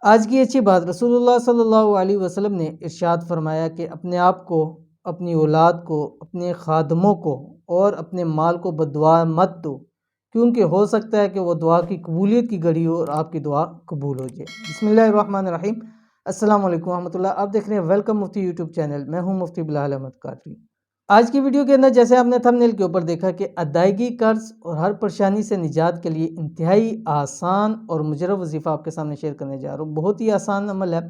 آج کی اچھی بات، رسول اللہ صلی اللہ علیہ وسلم نے ارشاد فرمایا کہ اپنے آپ کو، اپنی اولاد کو، اپنے خادموں کو اور اپنے مال کو بددعا مت دو، کیونکہ ہو سکتا ہے کہ وہ دعا کی قبولیت کی گھڑی ہو اور آپ کی دعا قبول ہو جائے۔ بسم اللہ الرحمن الرحیم۔ السلام علیکم ورحمۃ اللہ۔ آپ دیکھ رہے ہیں ویلکم مفتی یوٹیوب چینل، میں ہوں مفتی بلال احمد قادری۔ آج کی ویڈیو کے اندر جیسے آپ نے تھمبنیل کے اوپر دیکھا کہ ادائیگی قرض اور ہر پریشانی سے نجات کے لیے انتہائی آسان اور مجرب وظیفہ آپ کے سامنے شیئر کرنے جا رہا ہوں۔ بہت ہی آسان عمل ہے،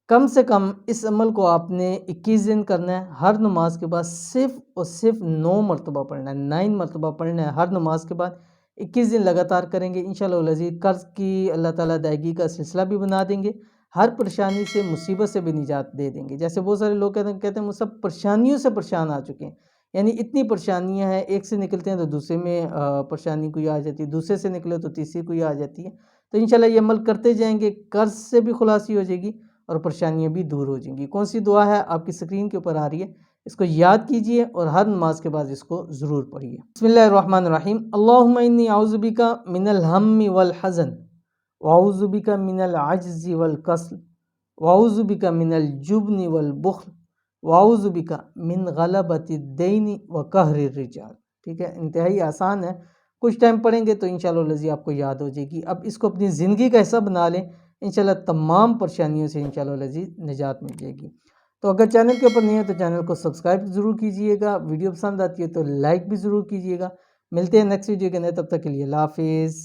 کم سے کم اس عمل کو آپ نے 21 دن کرنا ہے۔ ہر نماز کے بعد صرف اور صرف 9 مرتبہ پڑھنا ہے، 9 مرتبہ پڑھنا ہے ہر نماز کے بعد۔ 21 دن لگاتار کریں گے انشاءاللہ العزیز قرض کی اللہ تعالیٰ ادائیگی کا سلسلہ بھی بنا دیں گے، ہر پریشانی سے، مصیبت سے بھی نجات دے دیں گے۔ جیسے بہت سارے لوگ کہتے ہیں وہ سب پریشانیوں سے پریشان آ چکے ہیں، یعنی اتنی پریشانیاں ہیں، ایک سے نکلتے ہیں تو دوسرے میں پریشانی کوئی آ جاتی ہے، دوسرے سے نکلے تو تیسری کوئی آ جاتی ہے۔ تو انشاءاللہ یہ عمل کرتے جائیں گے، قرض سے بھی خلاصی ہو جائے گی اور پریشانیاں بھی دور ہو جائیں گی۔ کون سی دعا ہے آپ کی سکرین کے اوپر آ رہی ہے، اس کو یاد کیجئے اور ہر نماز کے بعد اس کو ضرور پڑھیے۔ بسم اللہ الرحمن الرحیم۔ اللہم انی اعوذ بک من الہم والحزن واعوذ بک من العجز والکسل واعوذ بک من الجبن والبخل واعوذ بک من غلبۃ الدین وقہر الرجال۔ ٹھیک ہے، انتہائی آسان ہے، کچھ ٹائم پڑھیں گے تو انشاءاللہ العزیز آپ کو یاد ہو جائے گی۔ اب اس کو اپنی زندگی کا حصہ بنا لیں، انشاءاللہ تمام پریشانیوں سے انشاءاللہ العزیز نجات مل جائے گی۔ تو اگر چینل کے اوپر نہیں ہے تو چینل کو سبسکرائب ضرور کیجئے گا، ویڈیو پسند آتی ہے تو لائک بھی ضرور کیجئے گا۔ ملتے ہیں نیکسٹ ویڈیو کے اندر، تب تک کے لیے اللہ حافظ۔